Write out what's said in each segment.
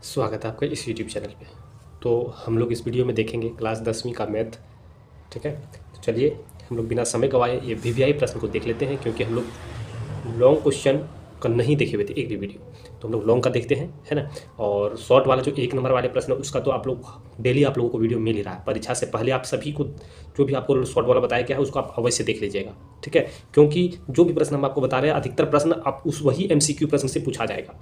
स्वागत है आपका इस यूट्यूब चैनल पे। तो हम लोग इस वीडियो में देखेंगे क्लास 10वीं का मैथ। ठीक है, तो चलिए हम लोग बिना समय गवाए ये वीवीआई प्रश्न को देख लेते हैं, क्योंकि हम लोग लॉन्ग क्वेश्चन का नहीं देखे हुए थे एक भी वीडियो, तो हम लोग लॉन्ग का देखते हैं, है ना। और शॉर्ट वाला जो 1 नंबर वाले प्रश्न है उसका तो आप लोग डेली आप लोगों को वीडियो मिल ही रहा है। परीक्षा से पहले आप सभी को जो भी आपको शॉर्ट वाला बताया गया है उसको आप अवश्य देख लीजिएगा। ठीक है, क्योंकि जो भी प्रश्न हम आपको बता रहे हैं अधिकतर प्रश्न आप उस वही MCQ प्रश्न से पूछा जाएगा।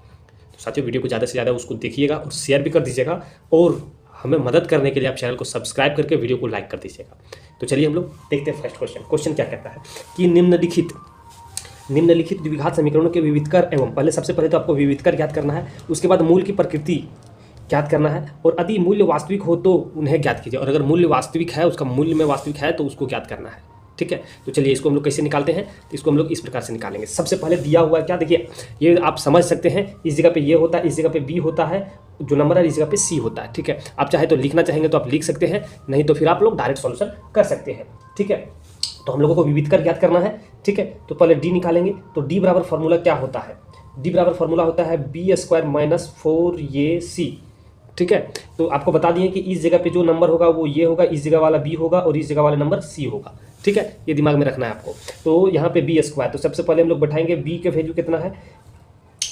तो साथियों वीडियो को ज़्यादा से ज़्यादा उसको देखिएगा और शेयर भी कर दीजिएगा, और हमें मदद करने के लिए आप चैनल को सब्सक्राइब करके वीडियो को लाइक कर दीजिएगा। तो चलिए हम लोग देखते हैं फर्स्ट क्वेश्चन। क्वेश्चन क्या कहता है कि निम्नलिखित द्विघात समीकरणों के विविधकर एवं पहले सबसे पहले तो आपको विविधकर ज्ञात करना है, उसके बाद मूल की प्रकृति ज्ञात करना है, और यदि मूल्य वास्तविक हो तो उन्हें ज्ञात कीजिए, और अगर मूल्य वास्तविक है, उसका मूल्य में वास्तविक है तो उसको ज्ञात करना है। ठीक है, तो चलिए इसको हम लोग कैसे निकालते हैं। तो इसको हम लोग इस प्रकार से निकालेंगे। सबसे पहले दिया हुआ है क्या, देखिए ये आप समझ सकते हैं, इस जगह पे ये होता है, इस जगह पे बी होता है, जो नंबर है इस जगह पे सी होता है। ठीक है, आप चाहे तो लिखना चाहेंगे तो आप लिख सकते हैं, नहीं तो फिर आप लोग डायरेक्ट सॉल्यूशन कर सकते हैं। ठीक है, तो हम लोगों को विविधकर ज्ञात करना है। ठीक है, तो पहले डी निकालेंगे। तो डी बराबर फॉर्मूला क्या होता है, डी बराबर फॉर्मूला होता है b² - 4ac। ठीक है, तो आपको बता दिए कि इस जगह पे जो नंबर होगा वो ये होगा, इस जगह वाला बी होगा और इस जगह वाला नंबर सी होगा। ठीक है, ये दिमाग में रखना है आपको। तो यहाँ पे b², तो सबसे पहले हम लोग बैठाएंगे b का वैल्यू कितना है,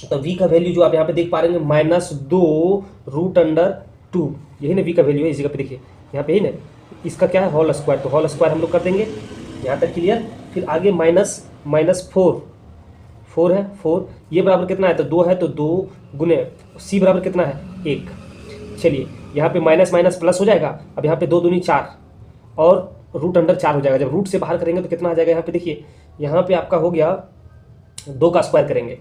तो v का वैल्यू जो आप यहाँ पे देख पा रहे हैं -2√√2, यही ना v का वैल्यू है। इस जगह पे देखिए यहाँ पे ही ना, इसका क्या है होल स्क्वायर, तो होल स्क्वायर हम लोग कर देंगे यहाँ तक क्लियर। फिर आगे -4 है 4, ये बराबर कितना है, तो 2 है, तो 2 गुने c बराबर कितना है 1। चलिए यहाँ पे माइनस माइनस प्लस हो जाएगा। अब यहाँ पे 2 दूनी 4 और √4 हो जाएगा। जब रूट से बाहर करेंगे तो कितना आ जाएगा, यहाँ पे देखिए यहाँ पे आपका हो गया 2 का स्क्वायर करेंगे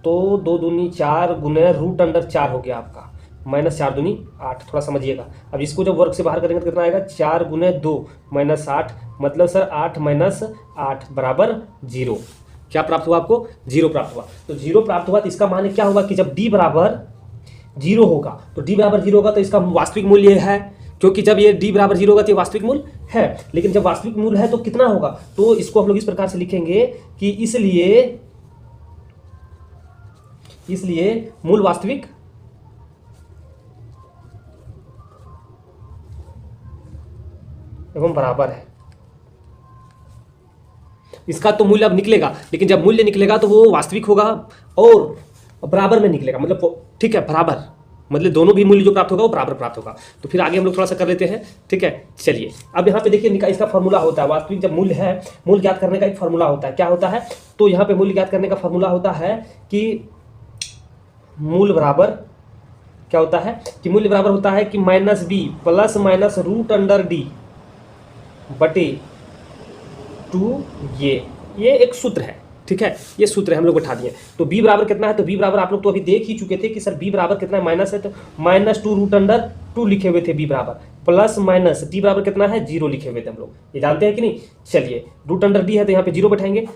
तो 2 दूनी 4 गुने √4 हो गया आपका, -4 दूनी 8। थोड़ा समझिएगा। अब इसको जब वर्ग से बाहर करेंगे तो कितना आएगा, 4 गुने 2 -8, मतलब सर 8 - 8 बराबर 0। क्या प्राप्त हुआ आपको, 0 प्राप्त हुआ। तो 0 प्राप्त हुआ तो इसका माने क्या होगा कि जब d बराबर 0 होगा, तो d बराबर 0 होगा तो इसका वास्तविक मूल्य है, क्योंकि जब ये d बराबर 0 होगा तो ये वास्तविक मूल्य है। लेकिन जब वास्तविक मूल्य है तो कितना होगा, तो इसको हम लोग इस प्रकार से लिखेंगे कि इसलिए मूल वास्तविक एवं बराबर है। इसका तो मूल्य अब निकलेगा, लेकिन जब मूल्य निकलेगा तो वो वास्तविक होगा और बराबर में निकलेगा, मतलब ठीक है बराबर, मतलब दोनों भी मूल्य जो प्राप्त होगा वो बराबर प्राप्त होगा। तो फिर आगे हम लोग थोड़ा सा कर लेते हैं। ठीक है, चलिए अब यहाँ पे देखिए इसका फॉर्मूला होता है, वास्तविक जब मूल्य है, मूल्य ज्ञात करने का एक फॉर्मूला होता है। क्या होता है, तो यहाँ पे मूल्य ज्ञात करने का फॉर्मूला होता है कि मूल्य बराबर क्या होता है, कि मूल्य बराबर होता है कि -b + √d बटे 2 ये एक सूत्र है। ठीक है, ये सूत्र है, हम लोग बैठा दिए। तो b बराबर कितना है, तो b बराबर आप लोग तो अभी देख ही चुके थे कि सर b बराबर कितना है, माइनस है, तो -2√2 लिखे हुए थे b बराबर, प्लस माइनस d बराबर कितना है 0 लिखे हुए थे हम लोग, ये जानते हैं कि नहीं। चलिए √d है तो यहाँ पे 0 बैठाएंगे,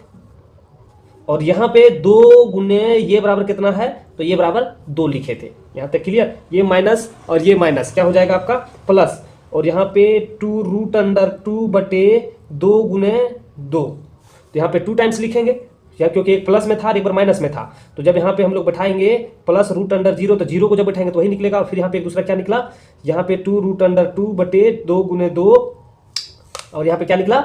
और यहाँ पे 2 गुने ये बराबर कितना है, तो ये बराबर 2 लिखे थे। यहाँ तक क्लियर, ये माइनस और ये माइनस क्या हो जाएगा आपका प्लस, और यहाँ पे 2√2 बटे 2 गुने 2, तो यहाँ पे 2 टाइम्स लिखेंगे, या क्योंकि एक प्लस में था और एक बार माइनस में था। तो जब यहाँ पे हम लोग बैठाएंगे प्लस √0, तो 0 को जब बैठाएंगे तो वही निकलेगा। और फिर यहाँ पे एक दूसरा क्या निकला, यहाँ पे 2√2 बटे 2 गुने 2, और यहाँ पे क्या निकला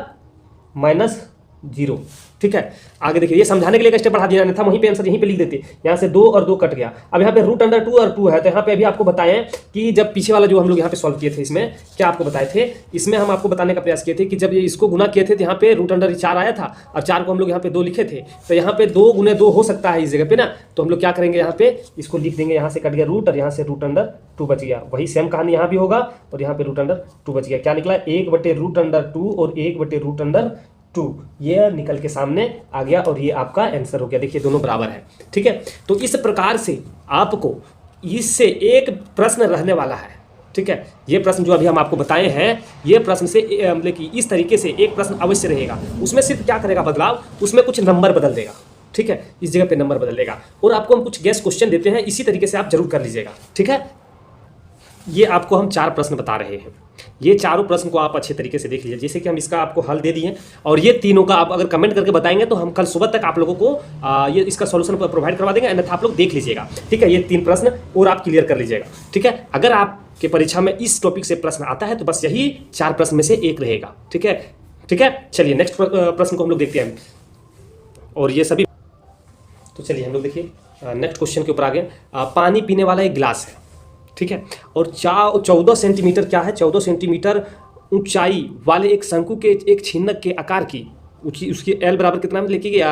-0। ठीक है, आगे देखिए, ये समझाने के लिए स्टेप बढ़ा दिया था, वहीं पे आंसर यहीं पे लिख देते। यहाँ से 2 और 2 कट गया। अब यहाँ पे √2 और 2 है, तो यहाँ पे अभी आपको बताएं कि जब पीछे वाला जो हम लोग यहाँ पे सॉल्व किए थे, इसमें क्या आपको बताए थे, इसमें हम आपको बताने का प्रयास किए थे कि जब ये इसको गुना किए थे तो यहाँ पे √4 आया था, और 4 को हम लोग यहाँ पे 2 लिखे थे, तो यहाँ पे 2 गुने 2 हो सकता है इस जगह पे ना। तो हम लोग क्या करेंगे, यहाँ पे इसको लिख देंगे, यहाँ से कट गया रूट और यहाँ से √2 बच गया। वही सेम कहानी यहाँ भी होगा, और यहाँ पे √2 बच गया। क्या निकला, 1 बटे √2 और 1 बटे √2, ये निकल के सामने आ गया, और ये आपका आंसर हो गया। देखिए दोनों बराबर है। ठीक है, तो इस प्रकार से आपको इससे एक प्रश्न रहने वाला है। ठीक है, ये प्रश्न जो अभी हम आपको बताए हैं, ये प्रश्न से मतलब कि इस तरीके से एक प्रश्न अवश्य रहेगा। उसमें सिर्फ क्या करेगा बदलाव, उसमें कुछ नंबर बदल देगा। ठीक है, इस जगह पे नंबर बदल देगा, और आपको हम कुछ गैस क्वेश्चन देते हैं, इसी तरीके से आप जरूर कर लीजिएगा। ठीक है, ये आपको हम 4 प्रश्न बता रहे हैं। ये चारों प्रश्न को आप अच्छे तरीके से देख लीजिए। जैसे कि हम इसका आपको हल दे दिए और ये तीनों का आप अगर कमेंट करके बताएंगे तो हम कल सुबह तक आप लोगों को ये इसका सॉल्यूशन प्रोवाइड करवा देंगे, अन्यथा आप लोग देख लीजिएगा। ठीक है, ये 3 प्रश्न और आप क्लियर कर लीजिएगा। ठीक है, अगर आपके परीक्षा में इस टॉपिक से प्रश्न आता है तो बस यही 4 प्रश्न में से एक रहेगा। ठीक है, ठीक है, चलिए नेक्स्ट प्रश्न को हम लोग देखते हैं। और ये सभी, तो चलिए हम लोग देखिए नेक्स्ट क्वेश्चन के ऊपर आ गए। पानी पीने वाला एक गिलास है, ठीक है, और 14 सेंटीमीटर क्या है, 14 सेंटीमीटर ऊंचाई वाले एक शंकु के एक छिन्नक के आकार की उसकी एल बराबर कितना में लिखिए,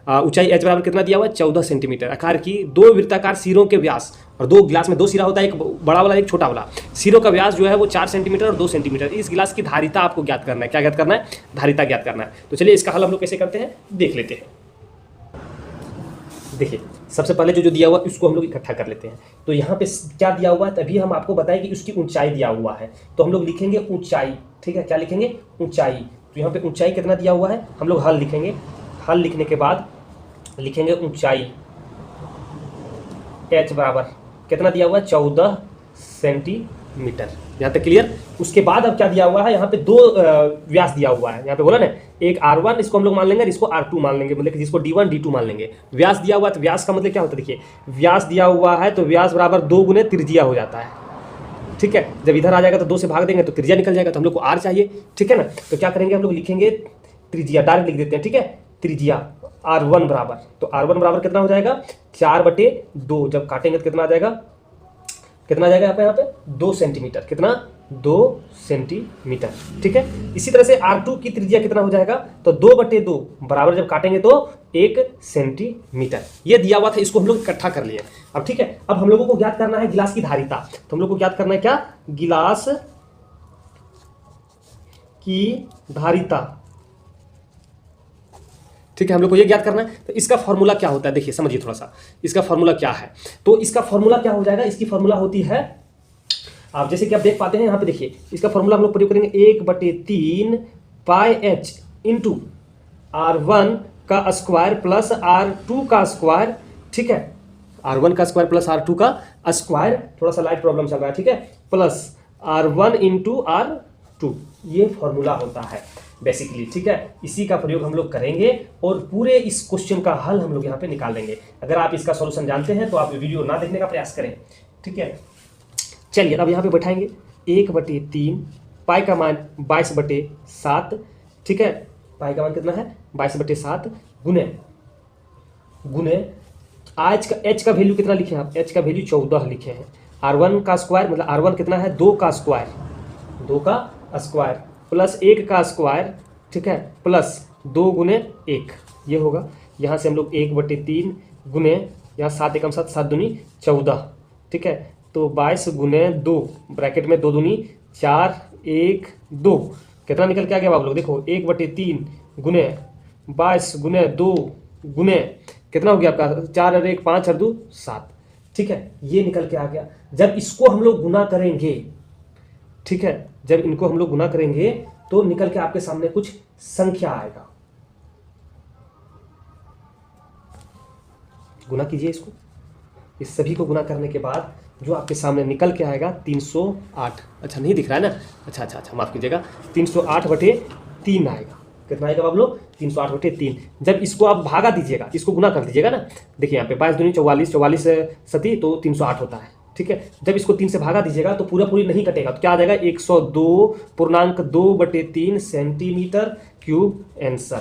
ऊंचाई एच बराबर कितना दिया हुआ है, 14 सेंटीमीटर आकार की 2 वृत्ताकार सिरों के व्यास, और 2 गिलास में 2 सिरा होता है, एक बड़ा वाला एक छोटा वाला, सिरों का व्यास जो है वो 4 सेंटीमीटर और 2 सेंटीमीटर। इस गिलास की धारिता आपको ज्ञात करना है। क्या ज्ञात करना है? धारिता ज्ञात करना है। तो चलिए इसका हल हम लोग कैसे करते हैं देख लेते हैं। देखिए सबसे पहले जो दिया हुआ है उसको हम लोग इकट्ठा कर लेते हैं। तो यहाँ पे क्या दिया हुआ है, तभी हम आपको बताएं कि उसकी ऊंचाई दिया हुआ है, तो हम लोग लिखेंगे ऊंचाई। ठीक है, क्या लिखेंगे? ऊंचाई। तो यहाँ पे ऊंचाई कितना दिया हुआ है, हम लोग हल लिखेंगे। हल लिखने के बाद लिखेंगे ऊंचाई h बराबर कितना दिया हुआ है, 14 सेंटीमीटर। यहाँ तक क्लियर? उसके बाद अब क्या दिया हुआ है, यहाँ पे 2 व्यास दिया हुआ है। यहाँ पे बोला ना, एक R1 इसको हम लोग मान लेंगे, इसको R2 मान लेंगे, मतलब जिसको D1 D2 मान लेंगे। व्यास दिया हुआ है तो व्यास का मतलब क्या होता है, देखिए व्यास दिया हुआ है तो व्यास बराबर 2 गुने त्रिज्या हो जाता है। ठीक है, जब इधर आ जाएगा तो 2 से भाग देंगे तो त्रिज्या निकल जाएगा, तो हम लोग को R चाहिए। ठीक है ना, तो क्या करेंगे हम लोग लिखेंगे त्रिज्या, डायरेक्ट लिख देते हैं। ठीक है, त्रिज्या R1 बराबर, तो R1 बराबर कितना हो जाएगा, 4/2। जब काटेंगे तो कितना आ जाएगा, कितना आ जाएगा यहाँ पे 2 सेंटीमीटर। कितना? 2 सेंटीमीटर। ठीक है, इसी तरह से R2 की त्रिज्या कितना हो जाएगा, तो 2/2 बराबर जब काटेंगे तो 1 सेंटीमीटर। ये दिया हुआ था, इसको हम लोग इकट्ठा कर लिए। अब ठीक है, अब हम लोगों को ज्ञात करना है गिलास की धारिता। तो हम लोग को ज्ञात करना है क्या, गिलास की धारिता। ठीक है, हम लोग को ये ज्ञात करना है। तो इसका फॉर्मूला क्या होता है, देखिए समझिए थोड़ा सा, इसका फॉर्मूला क्या है। तो इसका फॉर्मूला क्या हो जाएगा, इसकी फॉर्मूला होती है, आप जैसे कि आप देख पाते हैं यहाँ पे, देखिए इसका फॉर्मूला हम लोग प्रयोग करेंगे 1/3 पाई h इंटू R1 का स्क्वायर प्लस R2 का स्क्वायर। ठीक है, R1 का स्क्वायर प्लस R2 का स्क्वायर, थोड़ा सा लाइट प्रॉब्लम चल रहा है। ठीक है, प्लस R1 इंटू R2, ये फॉर्मूला होता है बेसिकली। ठीक है, इसी का प्रयोग हम लोग करेंगे और पूरे इस क्वेश्चन का हल हम लोग यहाँ पे निकाल लेंगे। अगर आप इसका सॉल्यूशन जानते हैं तो आप वीडियो ना देखने का प्रयास करें। ठीक है, चलिए अब यहाँ पे बैठाएंगे 1/3, पाई का मान 22/7। ठीक है, पाई का मान कितना है, 22/7 गुने एच का वैल्यू कितना लिखे हैं आप, एच का वैल्यू 14 लिखे हैं। R1 का स्क्वायर मतलब R1 कितना है, 2 का स्क्वायर, 2 का स्क्वायर प्लस 1 का स्क्वायर। ठीक है, प्लस 2 गुने 1, ये होगा। यहाँ से हम लोग 1/3 गुने, यहाँ 7 एकम 7, 7 दूनी 14। ठीक है, तो 22 गुने 2, ब्रैकेट में 2 दूनी 4, 1 2, कितना निकल के आ गया आप लोग देखो, 1/3 गुने 22 गुने 2 गुने कितना हो गया आपका, 4 और 1 5 और 2 7। ठीक है, ये निकल के आ गया। जब इसको हम लोग गुना करेंगे, ठीक है, जब इनको हम लोग गुना करेंगे तो निकल के आपके सामने कुछ संख्या आएगा। गुना कीजिए इसको, इस सभी को गुना करने के बाद जो आपके सामने निकल के आएगा 308। अच्छा नहीं दिख रहा है ना, अच्छा माफ कीजिएगा, 308/3 आएगा। कितना आएगा आप लोग, 308/3। जब इसको आप भागा दीजिएगा, इसको गुना कर दीजिएगा ना, देखिए यहाँ पे 22 दूनी 44, 44 सती तो 308 होता है। ठीक है, जब इसको 3 से भागा दीजिएगा तो पूरी नहीं कटेगा, तो क्या आ जाएगा 102.2/3 सेंटीमीटर क्यूब आंसर।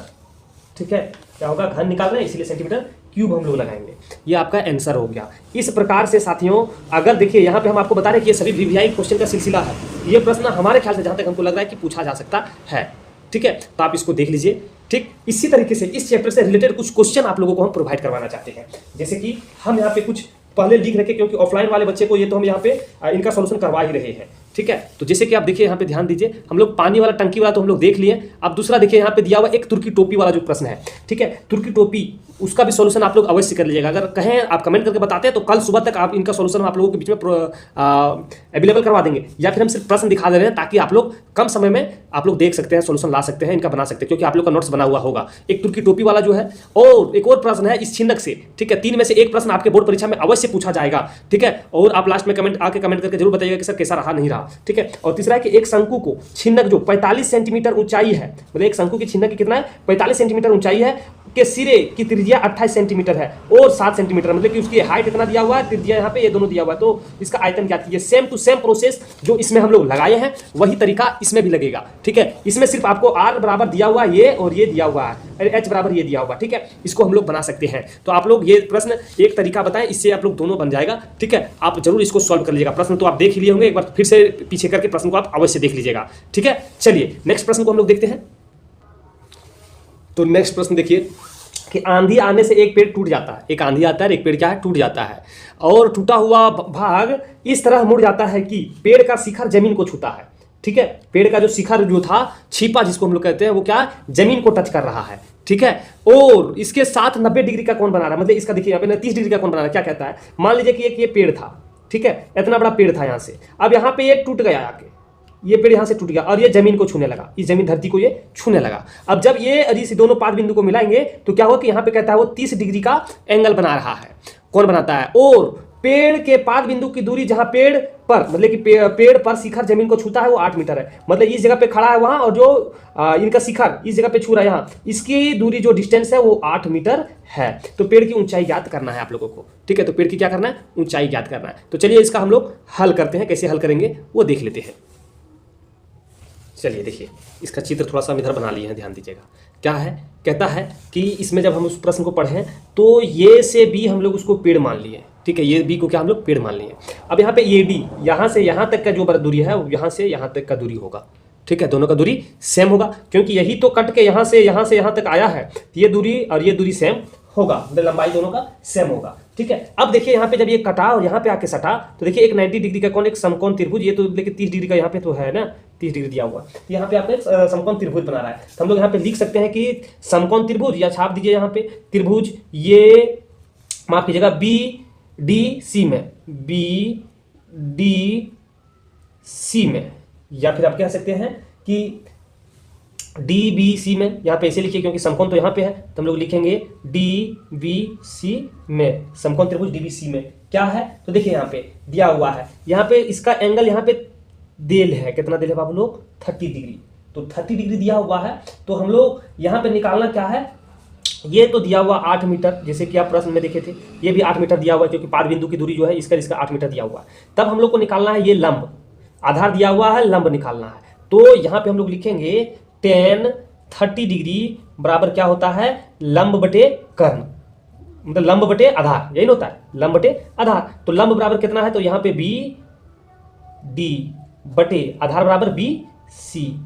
ठीक है, क्या होगा, घन निकालना है इसलिए सेंटीमीटर क्यूब हम लोग लगाएंगे, ये आपका आंसर हो गया। इस प्रकार से साथियों, अगर देखिए यहाँ पे हम आपको बता रहे हैं कि ये सभी वीवीआई क्वेश्चन का सिलसिला है। ये प्रश्न हमारे ख्याल से जहाँ तक हमको लग रहा है कि पूछा जा सकता है। ठीक है, तो आप इसको देख लीजिए। ठीक, इसी तरीके से इस चैप्टर से रिलेटेड कुछ क्वेश्चन आप लोगों को हम प्रोवाइड करवाना चाहते हैं। जैसे कि हम यहाँ पे कुछ पहले लिख रखे, क्योंकि ऑफलाइन वाले बच्चे को ये तो हम यहाँ पे इनका सॉल्यूशन करवा ही रहे हैं। ठीक है, तो जैसे कि आप देखिए यहाँ पे ध्यान दीजिए, हम लोग पानी वाला टंकी वाला तो हम लोग देख लिए। अब दूसरा देखिए यहाँ पे दिया हुआ एक तुर्की टोपी वाला जो प्रश्न है। ठीक है, तुर्की टोपी उसका भी सोल्यूशन आप लोग अवश्य कर लीजिएगा। अगर कहें आप कमेंट करके बताते हैं तो कल सुबह तक आप इनका सोल्यूशन आप लोगों के बीच में अवेलेबल करवा देंगे, या फिर हम सिर्फ प्रश्न दिखा दे रहे हैं ताकि आप लोग कम समय में आप लोग देख सकते हैं, सोल्यूशन ला सकते हैं, इनका बना सकते हैं, क्योंकि आप लोग का नोट्स बना हुआ होगा। एक तुर्की टोपी वाला जो है, और एक और प्रश्न है इस छिन्नक से, ठीक है। 3 में से एक प्रश्न आपके बोर्ड परीक्षा में अवश्य पूछा जाएगा, ठीक है। और आप लास्ट में कमेंट करके जरूर बताइएगा कि सर कैसा रहा नहीं रहा, ठीक है। और तीसरा है कि एक शंकु को छिन्नक जो 45 सेंटीमीटर ऊंचाई है, मतलब एक शंकु की छिन्नक की कितना है 45 सेंटीमीटर ऊंचाई है, के सिरे की त्रिज्या 28 सेंटीमीटर है और 7 सेंटीमीटर, मतलब कि उसकी हाइट इतना दिया हुआ है, त्रिज्या यहाँ पे ये दोनों दिया हुआ है, तो इसका आयतन क्या कीजिए। सेम टू सेम प्रोसेस जो इसमें हम लोग लगाए हैं वही तरीका इसमें भी लगेगा, ठीक है। इसमें सिर्फ आपको r बराबर दिया हुआ है ये, और ये दिया हुआ है h बराबर ये दिया हुआ, ठीक है। इसको हम लोग बना सकते हैं। तो आप लोग ये प्रश्न एक तरीका बताएं, इससे आप लोग दोनों बन जाएगा, ठीक है। आप जरूर इसको सॉल्व कर लीजिएगा। प्रश्न तो आप देख ही लिए होंगे, एक बार फिर से पीछे करके प्रश्न को आप अवश्य देख लीजिएगा, ठीक है। चलिए नेक्स्ट प्रश्न को हम लोग देखते हैं। तो नेक्स्ट प्रश्न देखिए कि आंधी आने से एक पेड़ टूट जाता है। एक आंधी आता है, एक पेड़ क्या है टूट जाता है, और टूटा हुआ भाग इस तरह मुड़ जाता है कि पेड़ का शिखर जमीन को छूता है, ठीक है। पेड़ का जो शिखर जो था, छिपा जिसको हम लोग कहते हैं, वो क्या जमीन को टच कर रहा है, ठीक है। और इसके साथ 90 डिग्री का कोण बना रहा है, मतलब इसका देखिए यहाँ पे 30 डिग्री का कोण बना रहा है। क्या कहता है, मान लीजिए कि एक ये पेड़ था, ठीक है, इतना बड़ा पेड़ था यहाँ से, अब यहाँ पे ये टूट गया आके, ये पेड़ यहाँ से टूट गया और ये जमीन को छूने लगा, इस जमीन धरती को ये छूने लगा। अब जब ये इस दोनों पाद बिंदु को मिलाएंगे तो क्या होगा कि यहाँ पे कहता है वो 30 डिग्री का एंगल बना रहा है, कौन बनाता है। और पेड़ के पाद बिंदु की दूरी जहां पेड़ पर, मतलब कि पेड़ पर शिखर जमीन को छूता है वो 8 मीटर है, मतलब इस जगह पे खड़ा है वहां, और जो इनका शिखर इस जगह पे छू रहा है यहाँ, इसकी दूरी जो डिस्टेंस है वो 8 मीटर है। तो पेड़ की ऊंचाई ज्ञात करना है आप लोगों को, ठीक है। तो पेड़ की क्या करना है, ऊंचाई ज्ञात करना है। तो चलिए इसका हम लोग हल करते हैं, कैसे हल करेंगे वो देख लेते हैं। चलिए देखिए, इसका चित्र थोड़ा सा हम इधर बना लिए हैं, ध्यान दीजिएगा। क्या है, कहता है कि इसमें जब हम उस प्रश्न को पढ़ें तो ये से बी हम लोग उसको पेड़ मान लिए, ठीक है। ये बी को क्या हम लोग पेड़ मान लिए। अब यहाँ पे ये डी, यहाँ से यहाँ तक का जो दूरी है वो यहाँ से यहाँ तक का दूरी होगा, ठीक है। दोनों का दूरी सेम होगा, क्योंकि यही तो कट के यहाँ से यहाँ तक आया है, तो ये दूरी और ये दूरी सेम होगा, मतलब लंबाई दोनों का सेम होगा, ठीक है। अब देखिए यहाँ पे जब ये कटा और यहाँ पे आके सटा, तो देखिए एक 90 डिग्री का कोण, एक समकोण त्रिभुज, ये तो देखिए 30 डिग्री का यहाँ पे तो है ना, 30 डिग्री दिया हुआ, तो यहाँ पे आपने समकोण त्रिभुज बना रहा है। तो हम लोग यहाँ पे लिख सकते हैं कि समकोण त्रिभुज, या छाप दीजिए यहाँ पे त्रिभुज, ये माफ कीजिएगा बी डी सी में, बी डी सी में, या फिर आप कह सकते हैं कि डी बी सी में। यहाँ पे ऐसे लिखिए क्योंकि समकोण तो यहाँ पे है, तो हम लोग लिखेंगे डी बी सी में, समकोण त्रिभुज डी बी सी में क्या है। तो देखिए यहाँ पे दिया हुआ है, यहाँ पे इसका एंगल यहाँ पे देल है, कितना देल है बाबू लोग, 30 डिग्री। तो 30 डिग्री दिया हुआ है, तो हम लोग यहाँ पे निकालना क्या है, ये तो दिया हुआ 8 मीटर, जैसे कि आप प्रश्न में देखे थे, ये भी 8 मीटर दिया हुआ है, क्योंकि पाद बिंदु की दूरी जो है इसका 8 मीटर दिया हुआ है। तब हम लोग को निकालना है ये लंब, आधार दिया हुआ है, लंब निकालना है। तो यहाँ पे हम लोग लिखेंगे tan 30 डिग्री बराबर क्या होता है, लंब बटे कर्ण, मतलब लंब बटे आधार, यही होता है, लंब बटे आधार। तो लंब बराबर कितना है, तो यहाँ पे बी डी बटे आधार बराबर बी सी,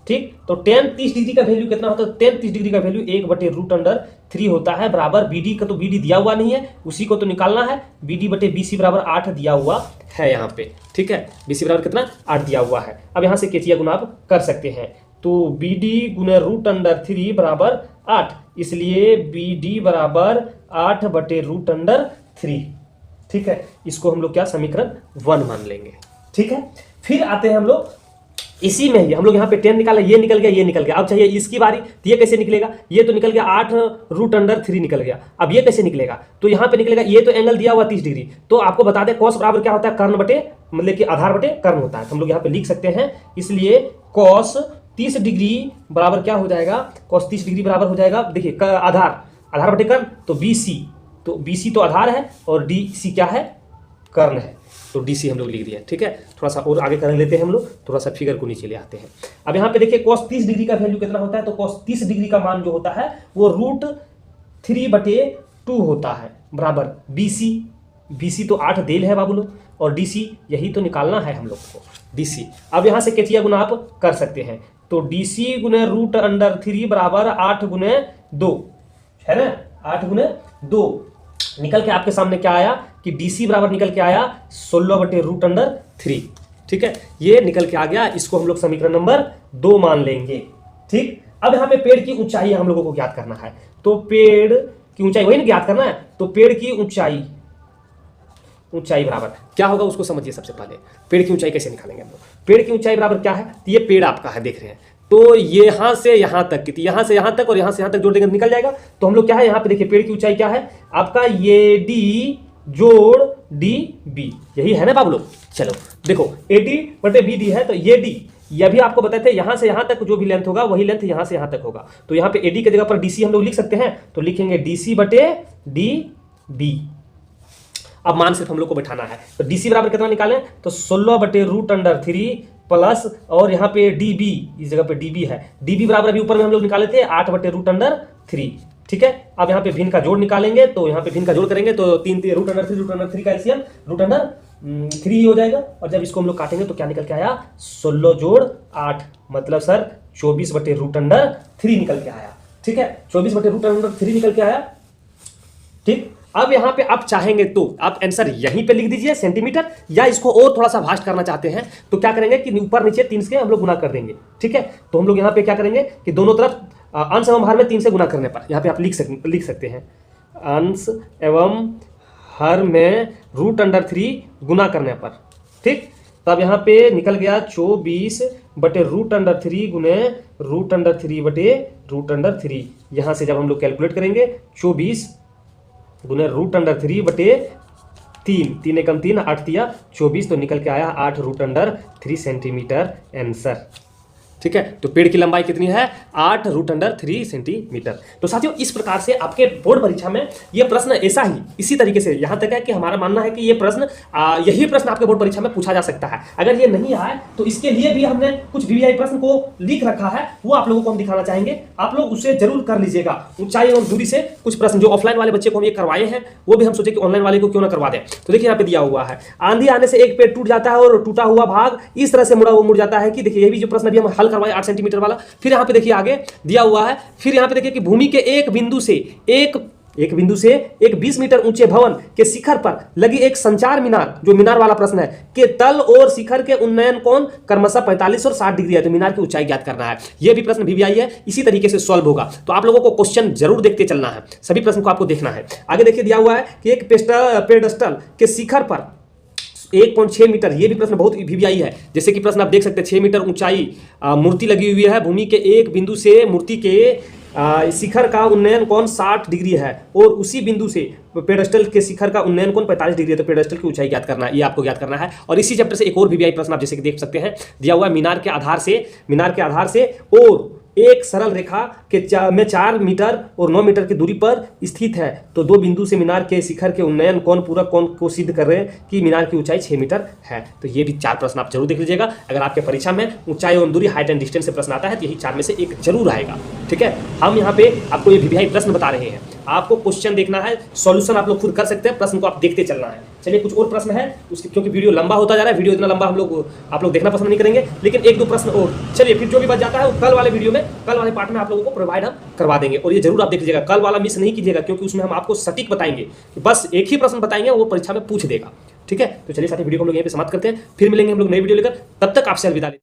ठीक। तो tan 30 डिग्री का वैल्यू कितना होता है, tan 30 डिग्री का वैल्यू 1/√3 होता है, बराबर बी डी का, तो बी डी दिया हुआ नहीं है, उसी को तो निकालना है। बी डी बटे बी सी बराबर 8 दिया हुआ है यहाँ पे, ठीक है। बी सी बराबर कितना, 8 दिया हुआ है। अब यहाँ से केचिया गुना आप कर सकते हैं, तो बी डी गुना √3 बराबर 8, इसलिए बी डी बराबर 8/√3, ठीक है। इसको हम लोग क्या समीकरण 1 मान लेंगे, ठीक है। फिर आते हैं हम लोग इसी में ही, हम लोग यहाँ पे 10 निकाला, ये निकल गया, ये निकल गया। अब चाहिए इसकी बारी, तो ये कैसे निकलेगा, ये तो निकल गया 8√3 निकल गया। अब ये कैसे निकलेगा, तो यहाँ पे निकलेगा, ये तो एंगल दिया हुआ 30 डिग्री, तो आपको बता दें कॉस बराबर क्या होता है, कर्ण बटे, मतलब कि आधार बटे कर्ण होता है। तो हम लोग यहाँ पे लिख सकते हैं, इसलिए कॉस 30 डिग्री बराबर क्या हो जाएगा, कॉस 30 डिग्री बराबर हो जाएगा, देखिए आधार बटे कर्ण, तो बी सी तो आधार है और डी सी क्या है, कर्ण है, तो डी सी हम लोग लिख दिया, ठीक है। थोड़ा सा और आगे कर लेते हैं हम लोग, थोड़ा सा फिगर को नीचे ले आते हैं। अब यहाँ पे देखिए cos 30 डिग्री का वैल्यू कितना होता है, तो cos 30 डिग्री का मान जो होता है वो √3/2 होता है, बराबर बी सी तो 8 देल है बाबू लोग, और डी सी यही तो निकालना है हम लोग को, डी सी। अब यहाँ से केचिया गुना आप कर सकते हैं, तो डी सी गुना √3 बराबर 8 गुना 2 है ना, 8 गुना 2 निकल के आपके सामने क्या आया कि DC बराबर निकल के आया 16/√3, ठीक है। ये निकल के आ गया, इसको हम लोग समीकरण नंबर 2 मान लेंगे, ठीक। अब यहाँ पे पेड़ की ऊंचाई हम लोगों को ज्ञात करना है, तो पेड़ की ऊंचाई, वही ना ज्ञात करना है। तो पेड़ की ऊंचाई बराबर क्या होगा उसको समझिए। सबसे पहले पेड़ की ऊंचाई कैसे निकालेंगे हम लोग। पेड़ की ऊंचाई बराबर क्या है, तो ये पेड़ आपका है, देख रहे हैं, तो यहां से यहां तक कितनी, यहां से यहां तक और यहां से यहां तक जोड़ देंगे निकल जाएगा। तो हम लोग क्या है यहाँ पे देखिए, पेड़ की ऊंचाई क्या है आपका, ये डी जोड़ डी बी, यही है ना बाबू लोग। चलो देखो AD बटे BD है, तो ये डी, यह भी आपको बताए थे यहां से यहां तक जो भी लेंथ होगा वही लेंथ यहां से यहां तक होगा। तो यहाँ पे AD की जगह पर DC हम लोग लिख सकते हैं, तो लिखेंगे DC बटे DB। अब मान सिर्फ हम लोग को बैठाना है, तो DC बराबर कितना निकालें, तो 16 बटे √3 प्लस, और यहाँ पे DB, इस जगह पे DB है, DB बराबर अभी ऊपर में हम लोग निकाले थे 8 बटे √3। ठीक है, अब यहाँ पे भिन्न का जोड़ निकालेंगे, तो यहाँ पे भिन्न का जोड़ करेंगे तो 3 √3 का एलसीएम √3 हो जाएगा। और जब इसको हम लोग काटेंगे तो क्या निकल के आया, 16 जोड़ 8, मतलब सर 24 बटे √3 निकल के आया। ठीक है, 24 बटे √3 निकल के आया। ठीक, अब यहां पे आप चाहेंगे तो आप आंसर यहीं पे लिख दीजिए सेंटीमीटर, या इसको और थोड़ा सा वास्ट करना चाहते हैं तो क्या करेंगे कि ऊपर नीचे 3 से हम लोग गुना कर देंगे। ठीक है, तो हम लोग यहाँ पे क्या करेंगे कि दोनों तरफ अंश एवं हर में 3 से गुना करने पर यहाँ पे आप लिख सकते हैं अंश एवं हर में √3 गुना करने पर। ठीक, तब यहाँ पे निकल गया 24 बटे √3 गुने √3 बटे √3। यहाँ से जब हम लोग कैलकुलेट करेंगे 24 गुने √3 बटे 3 एकम 3 8 दिया 24, तो निकल के आया 8 √3 सेंटीमीटर आंसर। ठीक है, तो पेड़ की लंबाई कितनी है, 8 √3 सेंटीमीटर। तो साथियों इस प्रकार से आपके बोर्ड परीक्षा में ये प्रश्न ऐसा ही इसी तरीके से यहाँ तक है कि हमारा मानना है कि ये प्रश्न यही प्रश्न आपके बोर्ड परीक्षा में पूछा जा सकता है। अगर ये नहीं आए तो इसके लिए भी हमने कुछ VVI प्रश्न को लिख रखा है, वो आप लोगों को हम दिखाना चाहेंगे, आप लोग उसे जरूर कर लीजिएगा। ऊंचाई और दूरी से कुछ प्रश्न जो ऑफलाइन वाले बच्चे को हम ये करवाए हैं, वो भी हम सोचे कि ऑनलाइन वाले को क्यों ना करवा दें। तो देखिए यहाँ पे दिया हुआ है, आंधी आने से एक पेड़ टूट जाता है और टूटा हुआ भाग इस तरह से मुड़ जाता है कि, देखिए ये भी जो प्रश्न अभी हम हल करवाए 8 सेंटीमीटर वाला। फिर यहाँ पे देखिए आगे दिया हुआ है, फिर यहाँ पे देखिए कि भूमि के एक बिंदु से एक 20 मीटर ऊंचे भवन के शिखर पर लगी एक संचार मीनार, जो मीनार वाला प्रश्न है, के तल और शिखर के उन्नयन कोण क्रमशः 45 और 60 डिग्री है। तो मीनार की ऊंचाई ज्ञात करना है। यह भी प्रश्न VVI है, इसी तरीके से सॉल्व होगा। तो आप लोगों को क्वेश्चन जरूर देखते चलना है, सभी प्रश्न को आपको देखना है। आगे देखिए दिया हुआ है कि एक पेडेस्टल के शिखर पर 1.6 मीटर, ये भी प्रश्न बहुत VVI है। जैसे कि प्रश्न आप देख सकते हैं 6 मीटर ऊंचाई मूर्ति लगी हुई है, भूमि के एक बिंदु से मूर्ति के शिखर का उन्नयन कोण 60 डिग्री है और उसी बिंदु से पेडेस्टल के शिखर का उन्नयन कोण 45 डिग्री है। तो पेडेस्टल की ऊंचाई ज्ञात करना है, ये आपको ज्ञात करना है। और इसी चैप्टर से एक और VVI प्रश्न आप जैसे कि देख सकते हैं, दिया हुआ मीनार के आधार से और एक सरल रेखा के 4 मीटर और 9 मीटर की दूरी पर स्थित है, तो 2 बिंदु से मीनार के शिखर के उन्नयन कोण पूरक कोण को सिद्ध कर रहे हैं कि मीनार की ऊंचाई 6 मीटर है। तो ये भी 4 प्रश्न आप जरूर देख लीजिएगा। अगर आपके परीक्षा में ऊंचाई एवं दूरी, हाइट एंड डिस्टेंस से प्रश्न आता है तो यही 4 में से एक जरूर आएगा। ठीक है, हम यहाँ पे आपको ये VVI प्रश्न बता रहे हैं, आपको क्वेश्चन देखना है, सॉल्यूशन आप लोग खुद कर सकते हैं, प्रश्न को आप देखते चलना है। चलिए कुछ और प्रश्न है उसके, क्योंकि वीडियो लंबा होता जा रहा है, वीडियो इतना लंबा आप लोग देखना पसंद नहीं करेंगे, लेकिन 1-2 प्रश्न और। चलिए फिर जो भी बच जाता है वो कल वाले वीडियो में, कल वाले पार्ट में आप लोगों को प्रोवाइड हम करवा देंगे। और ये जरूर आप देख लीजिएगा, कल वाला मिस नहीं कीजिएगा, क्योंकि उसमें हम आपको सटीक बताएंगे कि बस एक ही प्रश्न बताएंगे, वो परीक्षा में पूछ देगा। ठीक है, तो चलिए साथी वीडियो को हम लोग यहीं पे समाप्त करते हैं, फिर मिलेंगे हम लोग नई वीडियो लेकर, तब तक आपसे अलविदा।